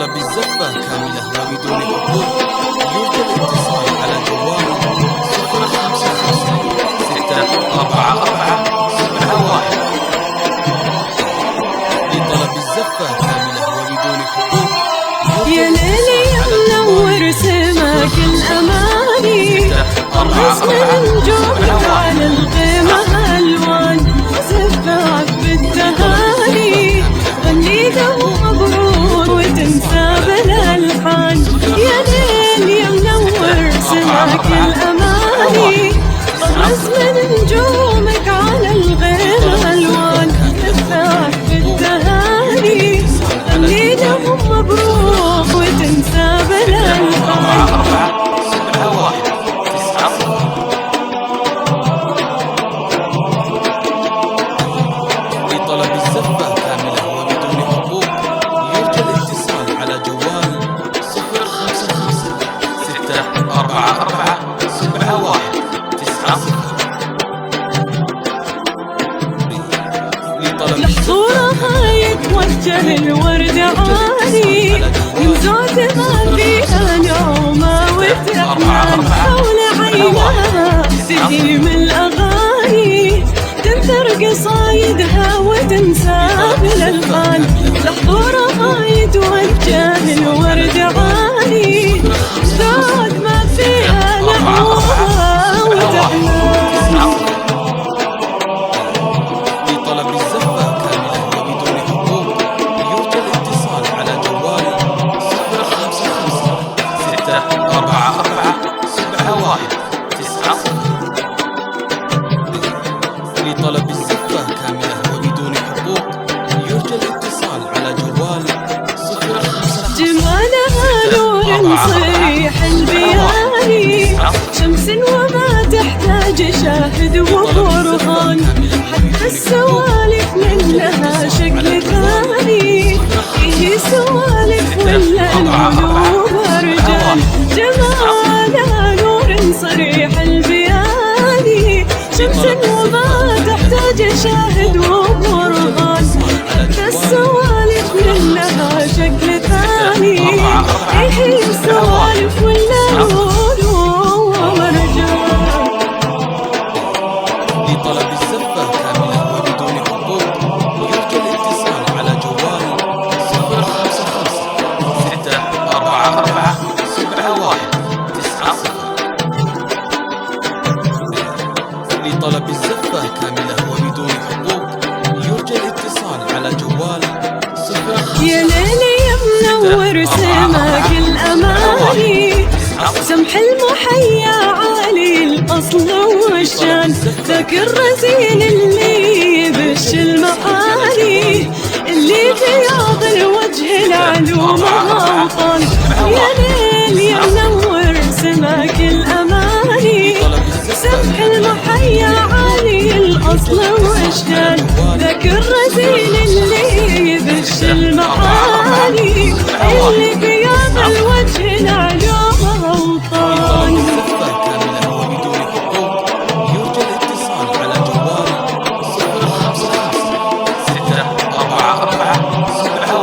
لطلب الزفة كاملة وبدون حقوق يرجى الاتصال على جوال 055 644 لطلب الزفة كاملة وبدون حقوق. يا ليلي يا منور سماك الأماني، الرسم نجومك على القمة ألوان، زفاف بالتهاني غني دوم مبروك وتنسى بالألحان. يا ليل يا منور سماك الأماني، الرسم نجومك على القمة ألوان، زفاف بالتهاني غني دوم مبروك وتنسى بالألحان. لطلب الزفة كاملة وبدون حقوق يرجى الاتصال على جوال 055 644 7190. لحظورها يتوجه الورد عالي من زود ما فيها نعومة وتأمان، حول عينها تديم الأغاني تنثر قصايدها وتنسى بالألحان. لحظورها يتوجه الورد عالي زود ما فيها نعومة وتأمان. لطلب الزفة كاملة وبدون حقوق يرجى الاتصال على جوال 055 644 7190. لطلب الزفة كاملة وبدون حقوق يرجى الاتصال على جوال 055 جمالها نور صريح البياني، شمس وما تحتاج شاهد وبرهان، حتى السوالف من لها شكل ثاني، هي سوالف ولا القلوب رجال. جمالها نور صريح البياني، شمس وما تحتاج شاهد وبرهان، حتى السوالف من لها شكل ثاني، هي سوالف ولا القلوب رجال. لطلب الزفة كاملة وبدون حقوق يرجى الاتصال على جوال 055 644 7190. لطلب الزفة كاملة وبدون حقوق يرجى الاتصال على جوال 055 يا ليلي يا منور سماك الأماني، سمح المحيا عالي الأصل والشان، ذاك الرزين اللي يبش المعالي، اللي بياض الوجه العلوم غوطان. يا ليل يا منور سماك الأماني، سمح المحيا عالي الأصل والشان، ذاك الرزين اللي يبش المعالي، اللي بياض الوجه العلوم غوطان. الزفة كاملة وبدون حقوق يرجى الاتصال على جوال 055 644 7190.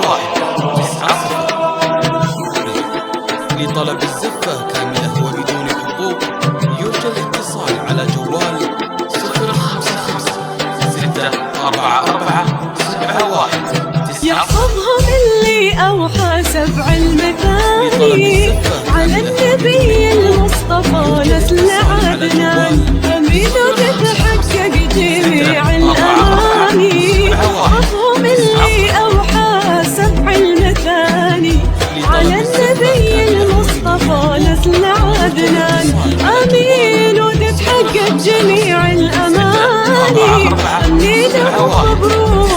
لطلب الزفة كاملة وبدون حقوق يرجى الاتصال على جوال 055 644 7190. يحفظهم اللي أوحى سبع المثاني على النبي المصطفى نسل عدنان، أمين وتتحقق جميع الأماني. يحفظهم اللي أوحى سبع المثاني على النبي المصطفى نسل عدنان، أمين وتتحقق جميع الأماني. أمين ومبروك